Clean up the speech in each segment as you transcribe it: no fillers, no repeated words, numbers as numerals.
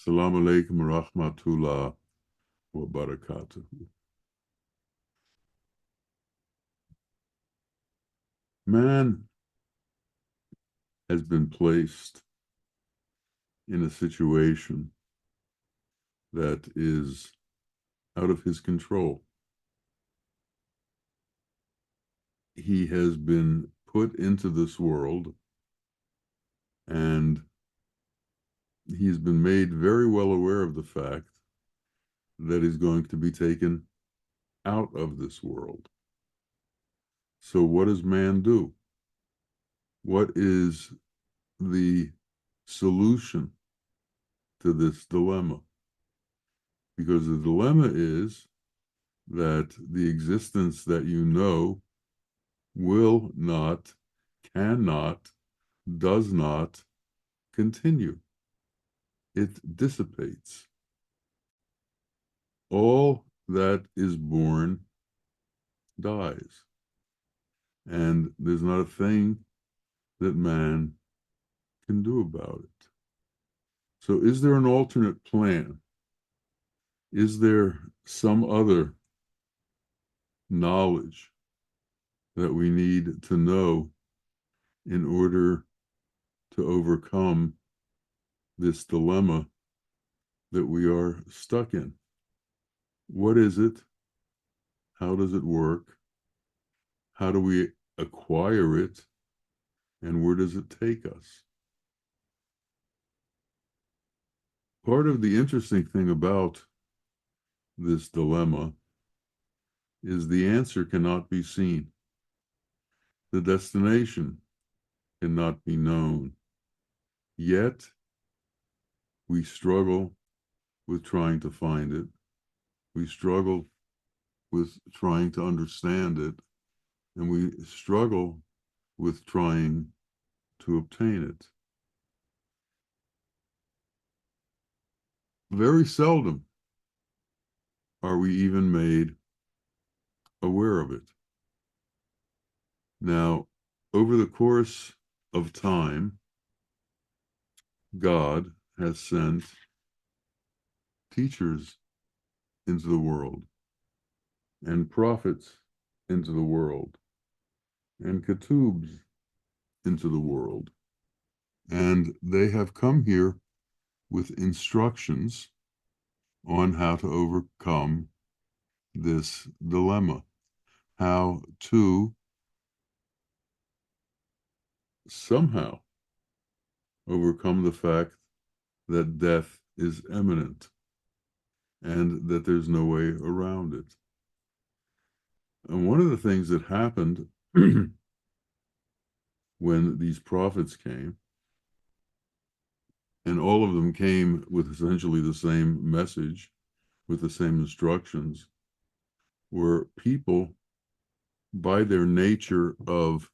Assalamu alaikum wa rahmatullah wa barakatuh. Man has been placed in a situation that is out of his control. He has been put into this world, and he's been made very well aware of the fact that he's going to be taken out of this world. So what does man do? What is the solution to this dilemma? Because the dilemma is that the existence that you know will not, cannot, does not continue. It dissipates. All that is born dies. And there's not a thing that man can do about it. So is there an alternate plan? Is there some other knowledge that we need to know in order to overcome this dilemma that we are stuck in? What is it? How does it work? How do we acquire it? And where does it take us? Part of the interesting thing about this dilemma is the answer cannot be seen. The destination cannot be known. Yet, we struggle with trying to find it. We struggle with trying to understand it. And we struggle with trying to obtain it. Very seldom are we even made aware of it. Now, over the course of time, God has sent teachers into the world, and prophets into the world, and ketubs into the world. And they have come here with instructions on how to overcome this dilemma, how to somehow overcome the fact that death is imminent and that there's no way around it. And one of the things that happened when these prophets came, and all of them came with essentially the same message, with the same instructions, were people, by their nature of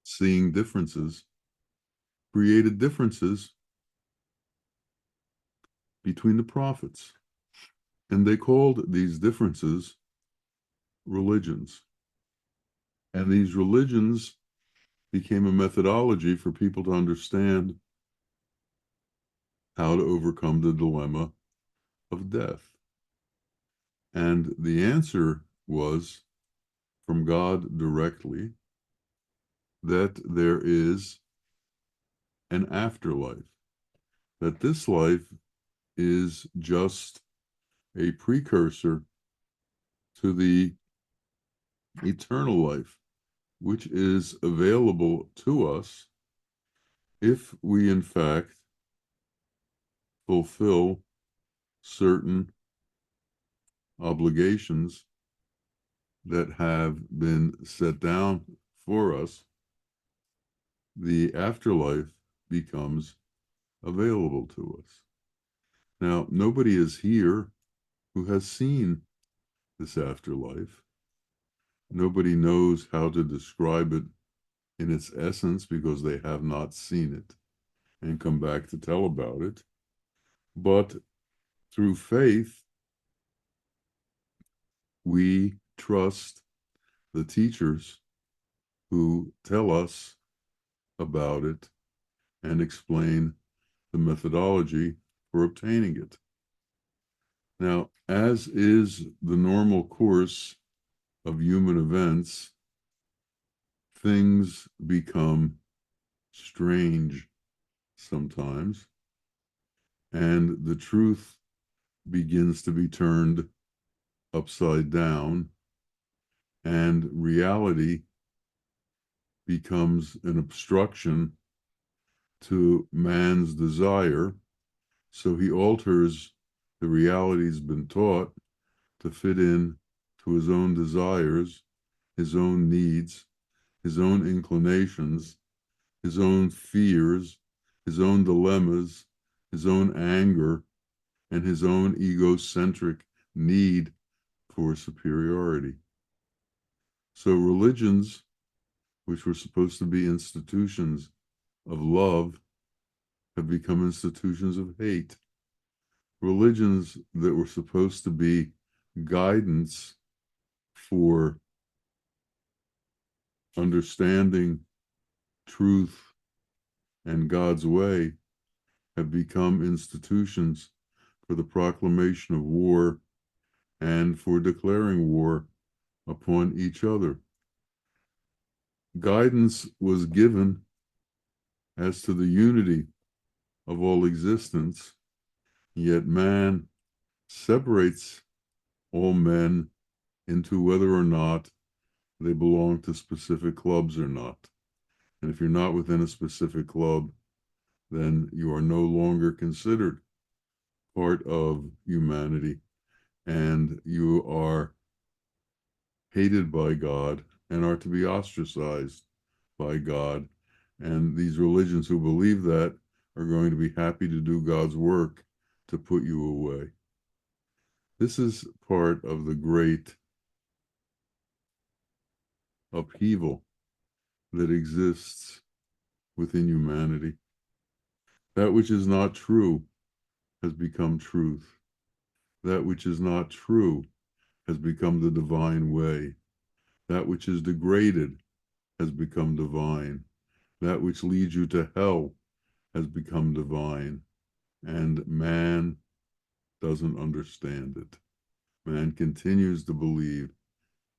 seeing differences, created differences between the prophets. And they called these differences religions. And these religions became a methodology for people to understand how to overcome the dilemma of death. And the answer was from God directly that there is an afterlife, that this life is just a precursor to the eternal life, which is available to us if we, in fact, fulfill certain obligations that have been set down for us. The afterlife becomes available to us. Now, nobody is here who has seen this afterlife. Nobody knows how to describe it in its essence because they have not seen it and come back to tell about it. But through faith, we trust the teachers who tell us about it and explain the methodology for obtaining it. Now, as is the normal course of human events, things become strange sometimes, and the truth begins to be turned upside down, and reality becomes an obstruction to man's desire. So he alters the reality he's been taught to fit in to his own desires, his own needs, his own inclinations, his own fears, his own dilemmas, his own anger, and his own egocentric need for superiority. So religions, which were supposed to be institutions of love, have become institutions of hate. Religions that were supposed to be guidance for understanding truth and God's way have become institutions for the proclamation of war and for declaring war upon each other. Guidance was given as to the unity of all existence, yet man separates all men into whether or not they belong to specific clubs or not. And if you're not within a specific club, then you are no longer considered part of humanity, and you are hated by God and are to be ostracized by God. And these religions who believe that are going to be happy to do God's work to put you away. This is part of the great upheaval that exists within humanity. That which is not true has become truth. That which is not true has become the divine way. That which is degraded has become divine. That which leads you to hell has become divine. And man doesn't understand it. Man continues to believe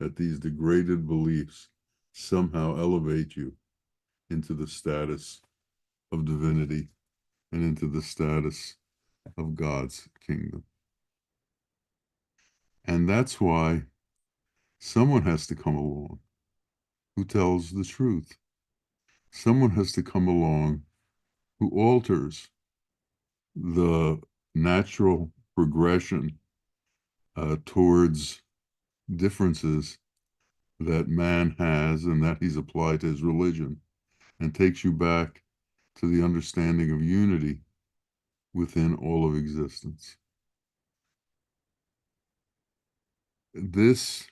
that these degraded beliefs somehow elevate you into the status of divinity and into the status of God's kingdom. And that's why someone has to come along who tells the truth. Someone has to come along who alters the natural progression towards differences that man has and that he's applied to his religion, and takes you back to the understanding of unity within all of existence. This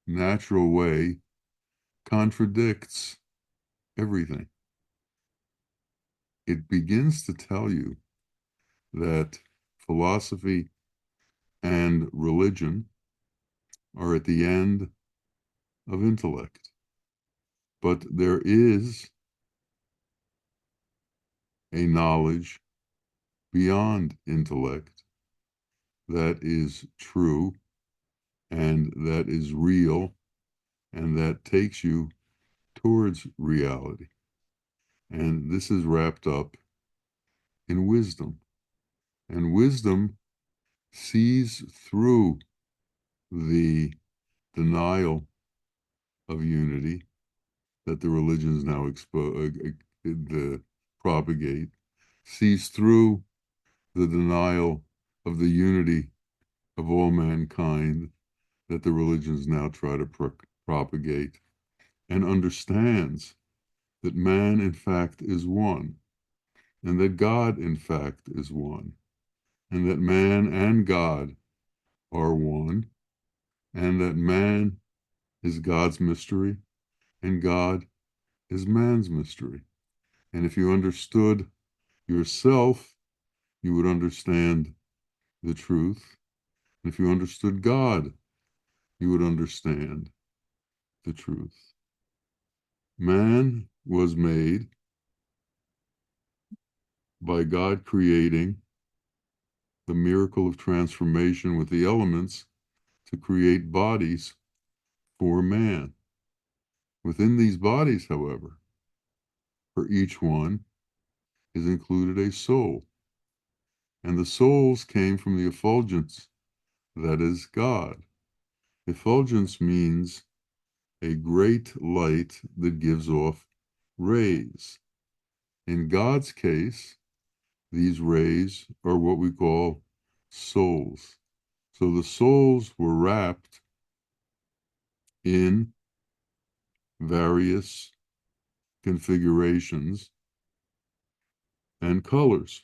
natural way contradicts everything. It begins to tell you that philosophy and religion are at the end of intellect. But there is a knowledge beyond intellect that is true and that is real and that takes you towards reality. And this is wrapped up in wisdom. And wisdom sees through the denial of unity that the religions now propagate, sees through the denial of the unity of all mankind that the religions now try to propagate, and understands that man, in fact, is one, and that God, in fact, is one, and that man and God are one, and that man is God's mystery, and God is man's mystery. And if you understood yourself, you would understand the truth. And if you understood God, you would understand the truth. Man was made by God creating the miracle of transformation with the elements to create bodies for man. Within these bodies, however, for each one is included a soul. And the souls came from the effulgence, that is God. Effulgence means a great light that gives off rays. In God's case, these rays are what we call souls. So the souls were wrapped in various configurations and colors.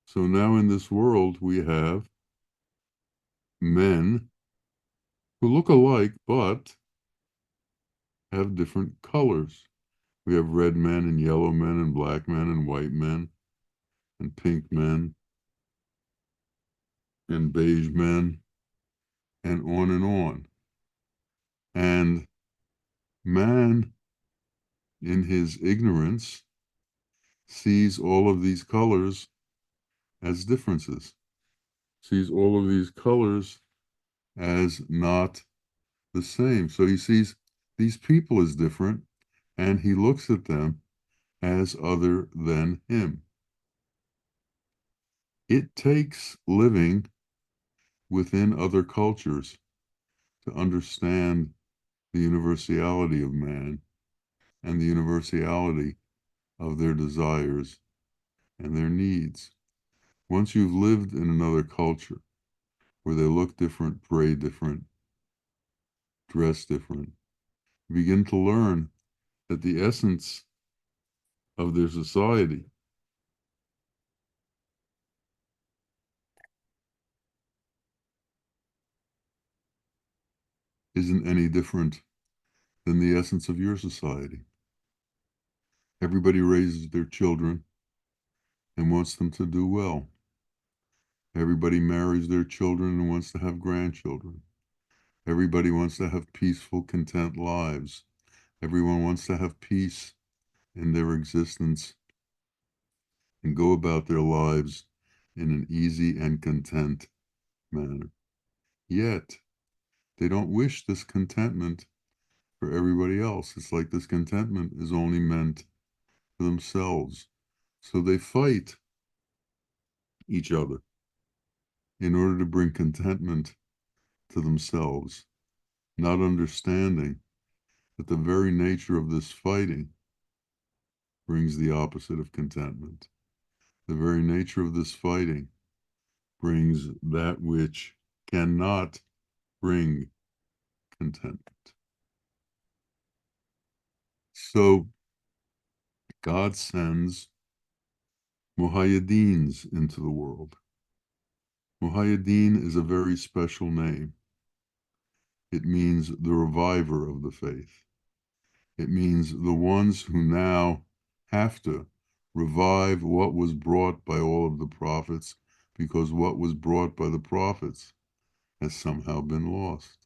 So now in this world, we have men who look alike but have different colors. We have red men and yellow men and black men and white men and pink men and beige men and on and on. And man, in his ignorance, sees all of these colors as differences, sees all of these colors as not the same. So he sees these people as different, and he looks at them as other than him. It takes living within other cultures to understand the universality of man and the universality of their desires and their needs. Once you've lived in another culture where they look different, pray different, dress different, you begin to learn that the essence of their society isn't any different than the essence of your society. Everybody raises their children and wants them to do well. Everybody marries their children and wants to have grandchildren. Everybody wants to have peaceful, content lives. Everyone wants to have peace in their existence and go about their lives in an easy and content manner. Yet, they don't wish this contentment for everybody else. It's like this contentment is only meant for themselves. So they fight each other in order to bring contentment to themselves, not understanding that the very nature of this fighting brings the opposite of contentment. The very nature of this fighting brings that which cannot bring contentment. So God sends Muhayyaddeens into the world. Muhaiyaddeen is a very special name. It means the reviver of the faith. It means the ones who now have to revive what was brought by all of the prophets, because what was brought by the prophets has somehow been lost.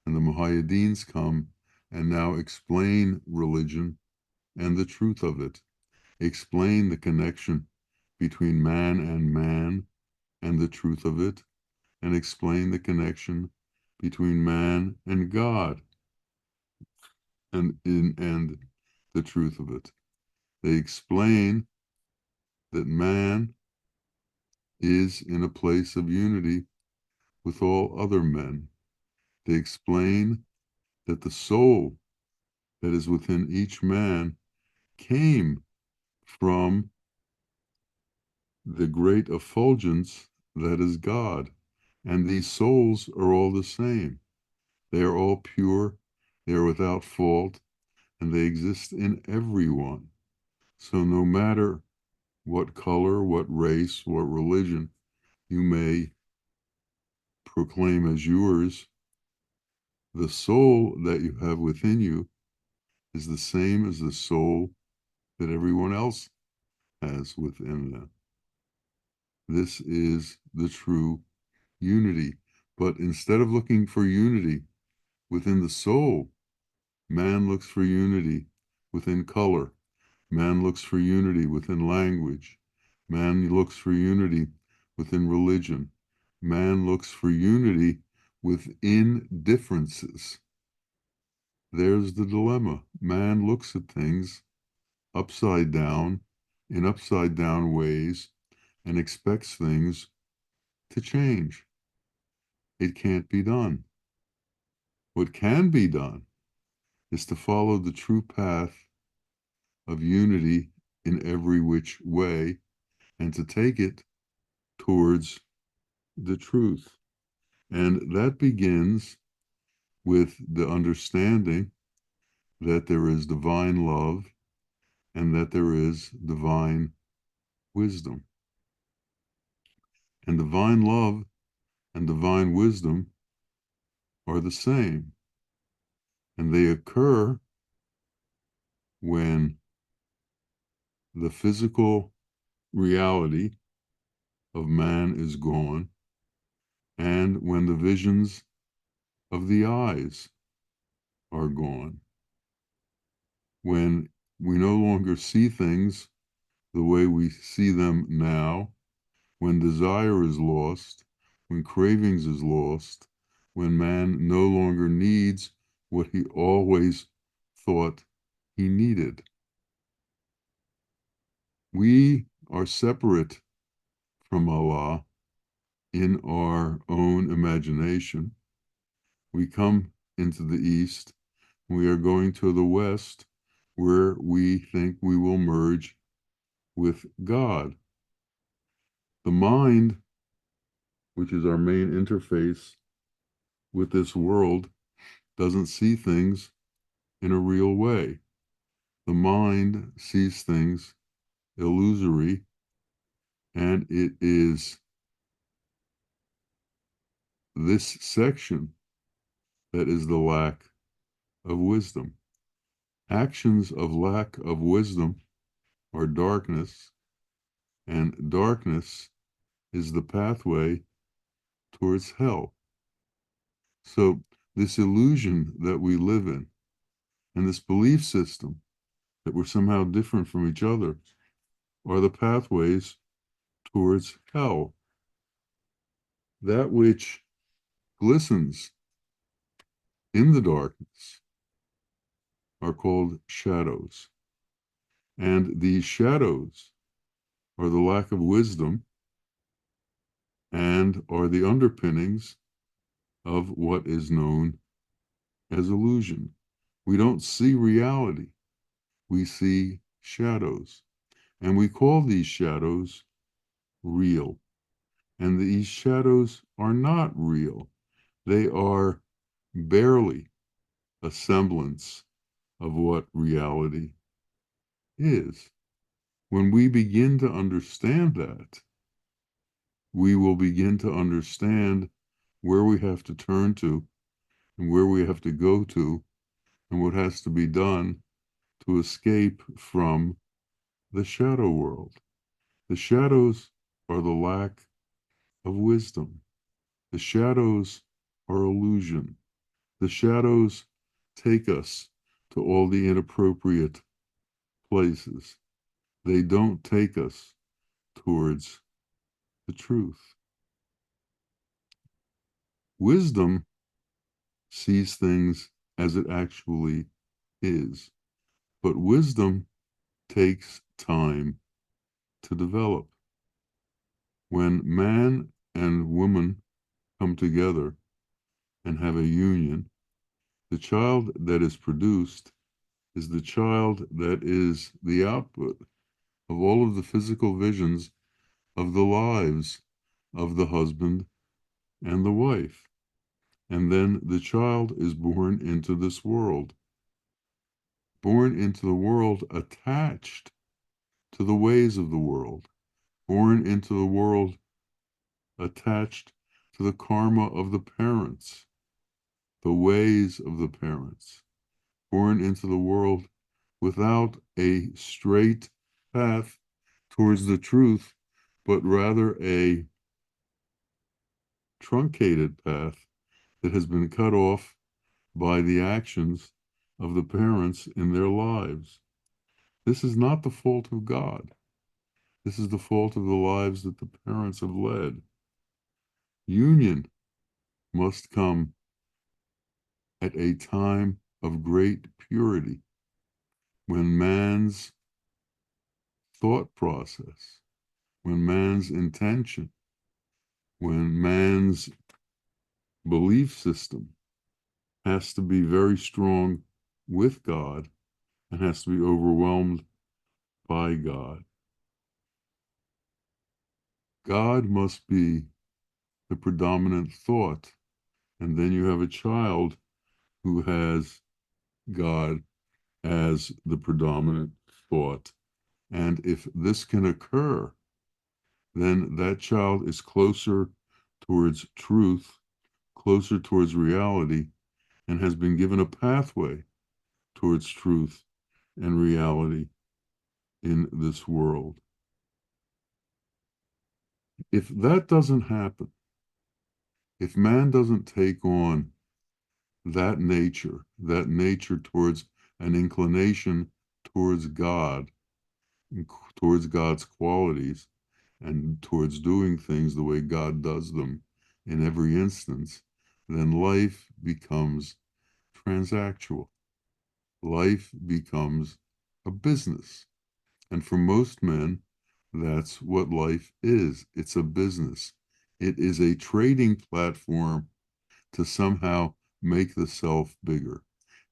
And the Muhayyaddeens come and now explain religion and the truth of it, explain the connection between man and the truth of it, and explain the connection between man and God and the truth of it. They explain that man is in a place of unity with all other men. They explain that the soul that is within each man came from the great effulgence that is God. And these souls are all the same. They are all pure, they are without fault, and they exist in everyone. So no matter what color, what race, what religion you may proclaim as yours, the soul that you have within you is the same as the soul that everyone else has within them. This is the true unity. But instead of looking for unity within the soul, Man looks for unity within color. Man looks for unity within language. Man looks for unity within religion. Man looks for unity within differences. There's the dilemma. Man looks at things upside down, in upside down ways, and expects things to change. It can't be done. What can be done is to follow the true path of unity in every which way and to take it towards the truth. And that begins with the understanding that there is divine love and that there is divine wisdom. And divine love and divine wisdom are the same. And they occur when the physical reality of man is gone and when the visions of the eyes are gone. When we no longer see things the way we see them now, when desire is lost, when cravings is lost, when man no longer needs what he always thought he needed. We are separate from Allah in our own imagination. We come into the East, we are going to the West, where we think we will merge with God. The mind, which is our main interface with this world, doesn't see things in a real way. The mind sees things illusory, and it is this section that is the lack of wisdom. Actions of lack of wisdom are darkness, and darkness is the pathway towards hell. So this illusion that we live in and this belief system that we're somehow different from each other are the pathways towards hell. That which glistens in the darkness are called shadows. And these shadows are the lack of wisdom and are the underpinnings of what is known as illusion. We don't see reality, we see shadows. And we call these shadows real. And these shadows are not real. They are barely a semblance of what reality is. When we begin to understand that, we will begin to understand where we have to turn to and where we have to go to and what has to be done to escape from the shadow world. The shadows are the lack of wisdom. The shadows are illusion. The shadows take us to all the inappropriate places. They don't take us towards the truth. Wisdom sees things as it actually is, but wisdom takes time to develop. When man and woman come together and have a union, the child that is produced is the child that is the output of all of the physical visions of the lives of the husband and the wife. And then the child is born into this world, born into the world attached to the ways of the world, born into the world attached to the karma of the parents, the ways of the parents, born into the world without a straight path towards the truth, but rather a truncated path that has been cut off by the actions of the parents in their lives. This is not the fault of God. This is the fault of the lives that the parents have led. Union must come at a time of great purity, when man's thought process, when man's intention, when man's belief system has to be very strong with God and has to be overwhelmed by God. God must be the predominant thought. And then you have a child who has God as the predominant thought. And if this can occur, then that child is closer towards truth, closer towards reality, and has been given a pathway towards truth and reality in this world. If that doesn't happen, if man doesn't take on that nature towards an inclination towards God, towards God's qualities, and towards doing things the way God does them in every instance, then life becomes transactional. Life becomes a business. And for most men, that's what life is. It's a business. It is a trading platform to somehow make the self bigger.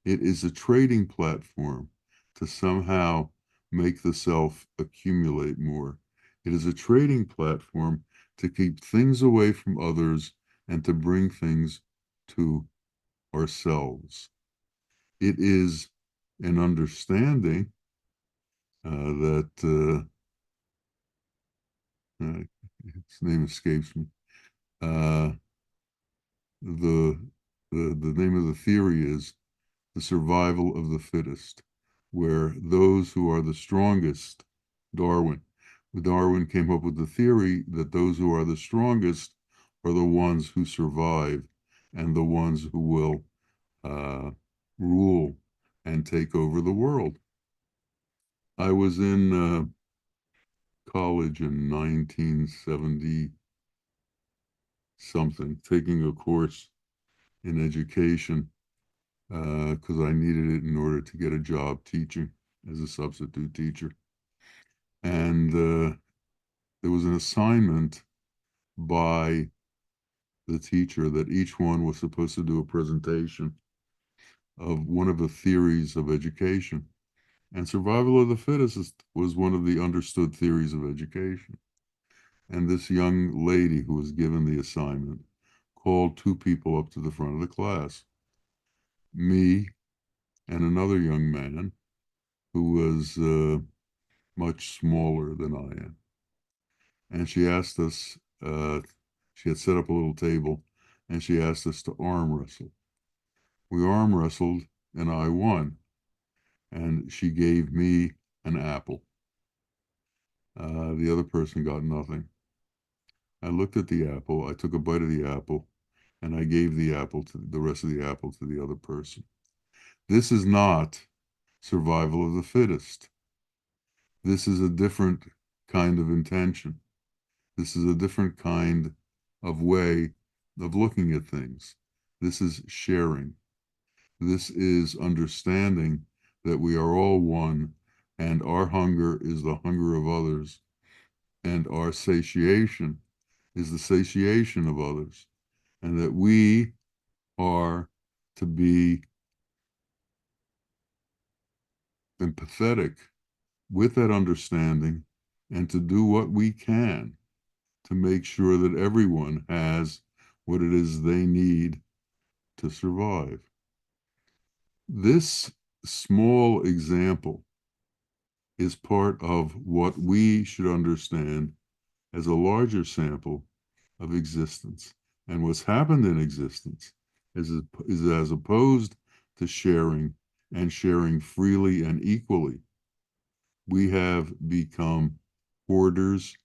It is a trading platform to somehow make the self accumulate more. It is a trading platform to keep things away from others and to bring things to ourselves. It is an understanding that its name escapes me. Uh, the, the name of the theory is the survival of the fittest, where those who are the strongest, Darwin, Darwin came up with the theory that those who are the strongest are the ones who survive and the ones who will rule and take over the world. I was in college in 1970 something, taking a course in education because I needed it in order to get a job teaching as a substitute teacher. And there was an assignment by the teacher that each one was supposed to do a presentation of one of the theories of education. And survival of the fittest was one of the understood theories of education. And this young lady who was given the assignment called two people up to the front of the class, me and another young man who was much smaller than I am. And she asked us, she had set up a little table, and she asked us to arm wrestle. We arm wrestled, and I won. And she gave me an apple. The other person got nothing. I looked at the apple, I took a bite of the apple, and I gave the rest of the apple to the other person. This is not survival of the fittest. This is a different kind of intention. This is a different kind of way of looking at things. This is sharing. This is understanding that we are all one, and our hunger is the hunger of others, and our satiation is the satiation of others, and that we are to be empathetic with that understanding and to do what we can to make sure that everyone has what it is they need to survive. This small example is part of what we should understand as a larger sample of existence. And what's happened in existence is as opposed to sharing and sharing freely and equally, we have become hoarders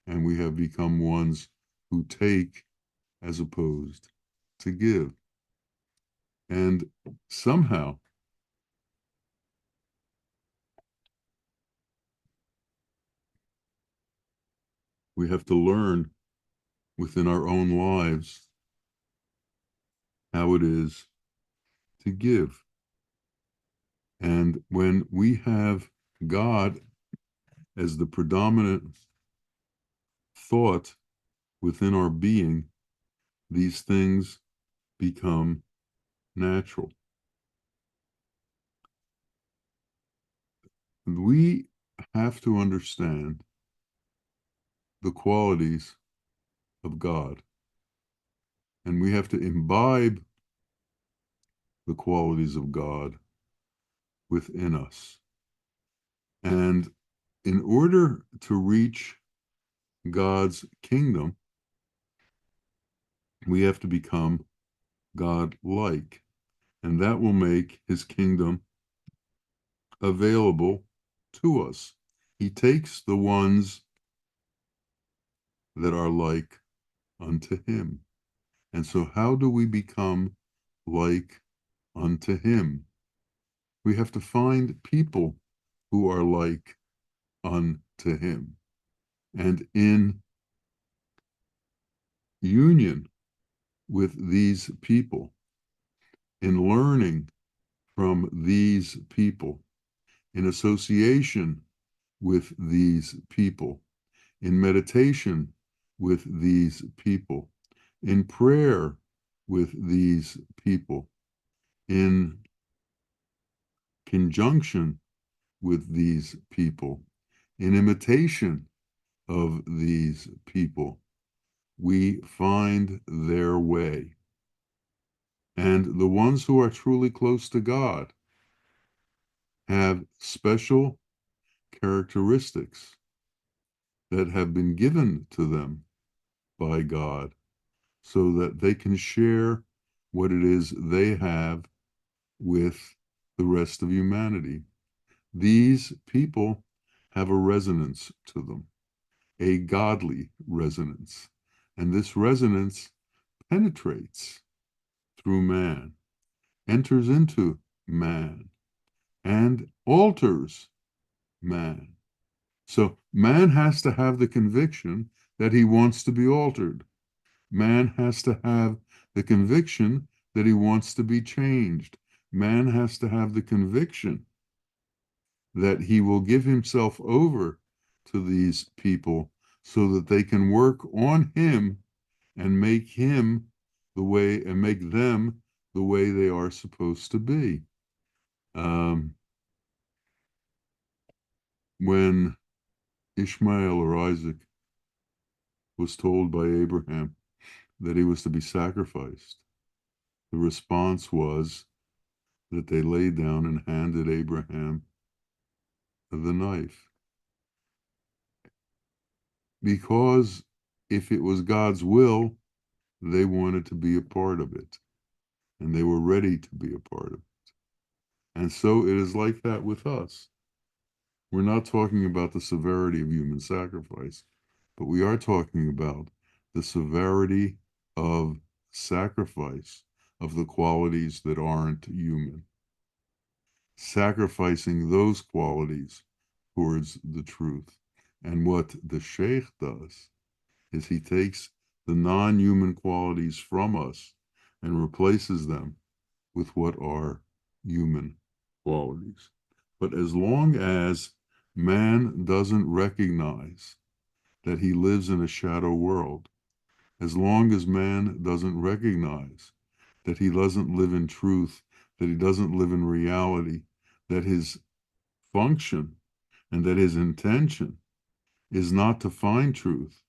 and we have become ones who take as opposed to give. And somehow We have to learn within our own lives how it is to give. And when we have God as the predominant thought within our being, these things become natural. We have to understand the qualities of God, and we have to imbibe the qualities of God within us. And in order to reach God's kingdom, we have to become God-like, and that will make his kingdom available to us. He takes the ones that are like unto him. And so how do we become like unto him? We have to find people who are like unto him. And in union with these people, in learning from these people, in association with these people, in meditation with these people, in prayer with these people, in conjunction with these people, in imitation of these people, we find their way. And the ones who are truly close to God have special characteristics that have been given to them by God so that they can share what it is they have with the rest of humanity. These people have a resonance to them, a godly resonance. And this resonance penetrates through man, enters into man, and alters man. So man has to have the conviction that he wants to be altered. Man has to have the conviction that he wants to be changed. Man has to have the conviction that he will give himself over to these people so that they can work on him and make him the way and make them the way they are supposed to be. When Ishmael or Isaac was told by Abraham that he was to be sacrificed, the response was that they laid down and handed Abraham the knife. Because if it was God's will, they wanted to be a part of it, and they were ready to be a part of it. And so it is like that with us. We're not talking about the severity of human sacrifice, but we are talking about the severity of sacrifice of the qualities that aren't human. Sacrificing those qualities towards the truth. And what the Sheikh does is he takes the non-human qualities from us and replaces them with what are human qualities. But as long as man doesn't recognize that he lives in a shadow world, as long as man doesn't recognize that he doesn't live in truth, that he doesn't live in reality, that his function and that his intention is not to find truth,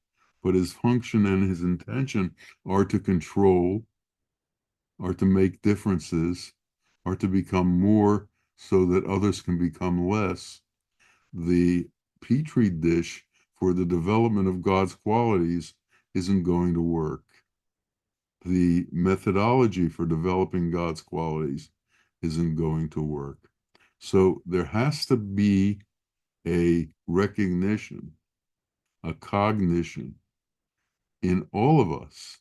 but his function and his intention are to control, are to make differences, are to become more so that others can become less. The petri dish for the development of God's qualities isn't going to work. The methodology for developing God's qualities isn't going to work. So there has to be a recognition, a cognition in all of us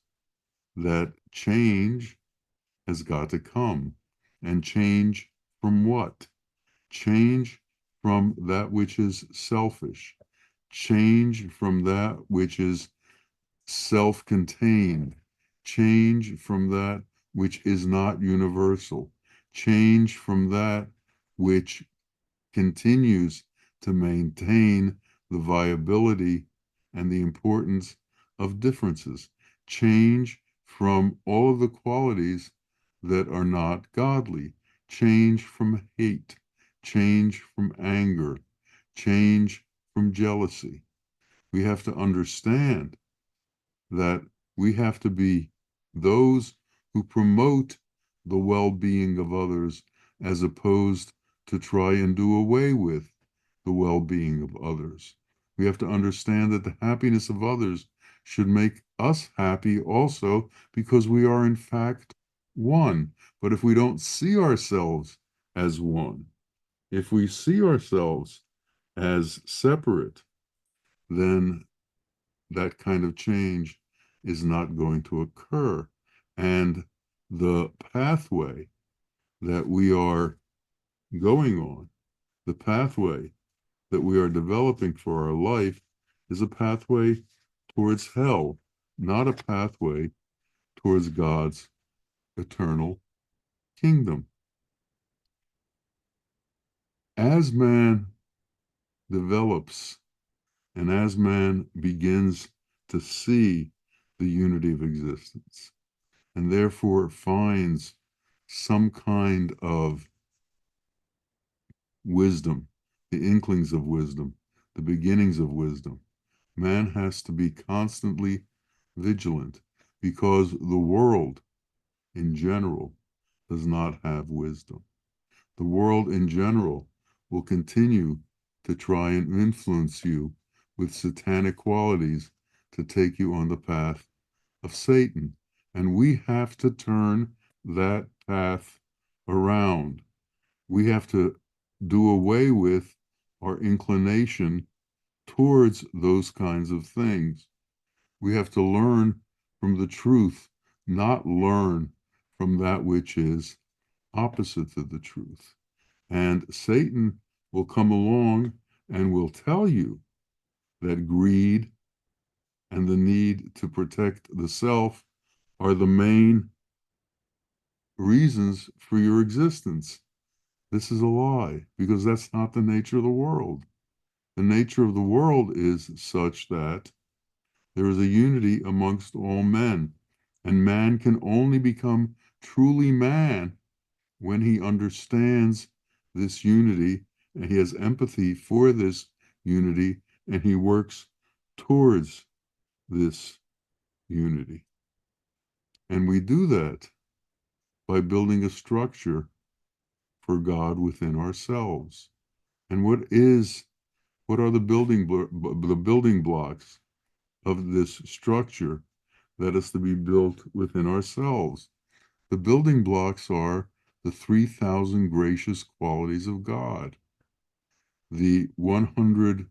that change has got to come. And change from what? Change from that which is selfish. change from that which is self-contained, change from that which is not universal, change from that which continues to maintain the viability and the importance of differences, change from all of the qualities that are not godly, change from hate, change from anger, change from jealousy. We have to understand that we have to be those who promote the well-being of others as opposed to try and do away with the well-being of others. We have to understand that the happiness of others should make us happy also because we are in fact one. But if we don't see ourselves as one, if we see ourselves as separate, then that kind of change is not going to occur. And the pathway that we are going on, the pathway that we are developing for our life, is a pathway towards hell, not a pathway towards God's eternal kingdom. As man develops and as man begins to see the unity of existence, and therefore finds some kind of wisdom, the inklings of wisdom, the beginnings of wisdom, man has to be constantly vigilant because the world in general does not have wisdom. The world in general will continue to try and influence you with satanic qualities to take you on the path of Satan. And we have to turn that path around. We have to do away with our inclination towards those kinds of things. We have to learn from the truth, not learn from that which is opposite to the truth. And Satan will come along and will tell you that greed and the need to protect the self are the main reasons for your existence. This is a lie because that's not the nature of the world. The nature of the world is such that there is a unity amongst all men, and man can only become truly man when he understands this unity and he has empathy for this unity and he works towards this unity. And we do that by building a structure for God within ourselves. And what are the building blocks of this structure that is to be built within ourselves? The building blocks are the 3,000 gracious qualities of God, the 100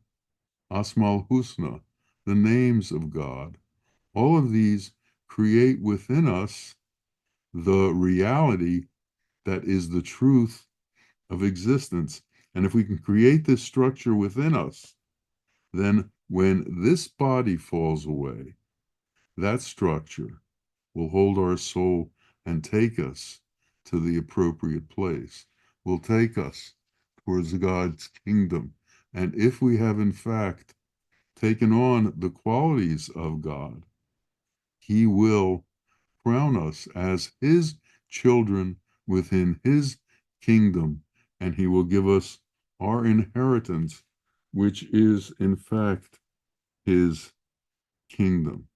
Asmaul Husna, the names of God. All of these create within us the reality that is the truth of existence. And if we can create this structure within us, then when this body falls away, that structure will hold our soul and take us to the appropriate place, will take us towards God's kingdom. And if we have in fact taken on the qualities of God, he will crown us as his children within his kingdom, and he will give us our inheritance, which is in fact his kingdom.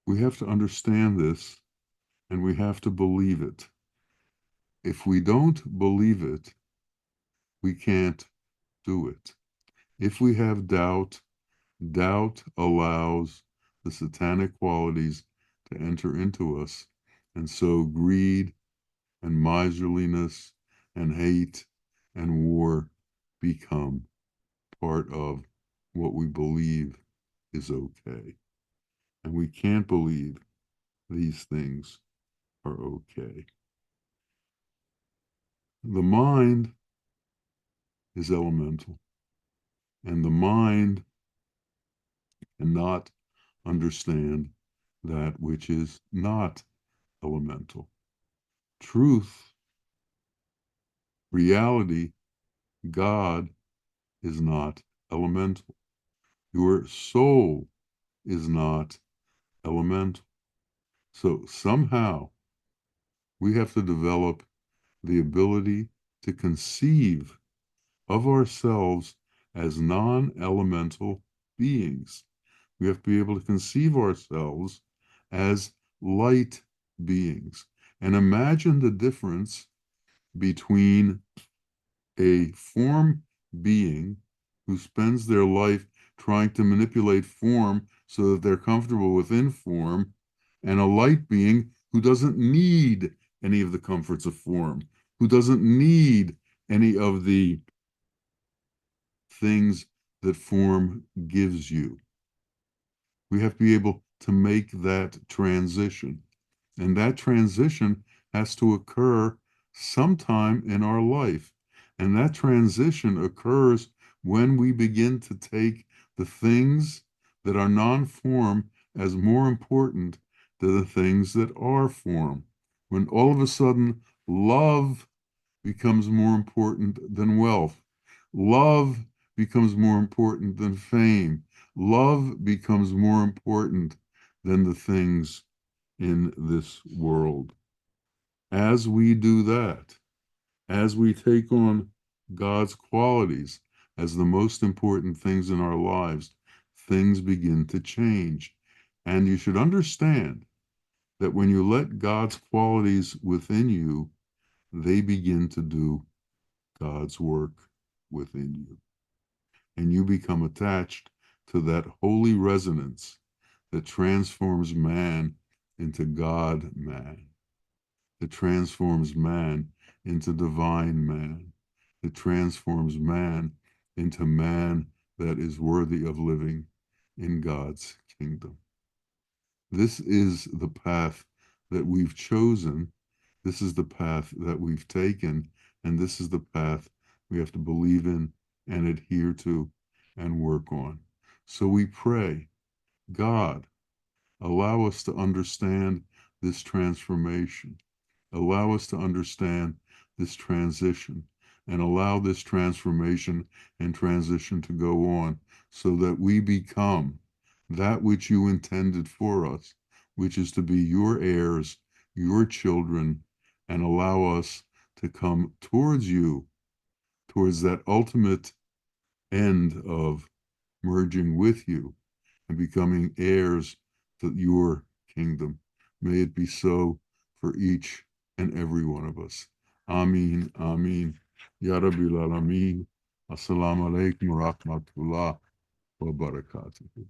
We have to understand this and we have to believe it. If we don't believe it, we can't do it. If we have doubt, doubt allows the satanic qualities to enter into us. And so greed and miserliness and hate and war become part of what we believe is okay. And we can't believe these things are okay. The mind is elemental. And the mind cannot understand that which is not elemental. Truth, reality, God is not elemental. Your soul is not elemental. So somehow we have to develop the ability to conceive of ourselves as non-elemental beings. We have to be able to conceive ourselves as light beings and imagine the difference between a form being who spends their life trying to manipulate form so that they're comfortable within form, and a light being who doesn't need any of the comforts of form, who doesn't need any of the things that form gives you. We have to be able to make that transition. And that transition has to occur sometime in our life. And that transition occurs when we begin to take the things that are non-form as more important than the things that are form. When all of a sudden love becomes more important than wealth. Love becomes more important than fame. Love becomes more important than the things in this world. As we do that, as we take on God's qualities as the most important things in our lives, things begin to change. And you should understand that when you let God's qualities within you, they begin to do God's work within you. And you become attached to that holy resonance that transforms man into God man, that transforms man into divine man, that transforms man into man that is worthy of living in God's kingdom. This is the path that we've chosen. This is the path that we've taken, and this is the path we have to believe in and adhere to and work on. So we pray, God, allow us to understand this transformation. Allow us to understand this transition and allow this transformation and transition to go on so that we become that which you intended for us, which is to be your heirs, your children, and allow us to come towards you, towards that ultimate end of merging with you and becoming heirs to your kingdom. May it be so for each and every one of us. Ameen, ameen. Ya Rabbil Alameen. Assalamu alaikum wa rahmatullah wa barakatuh.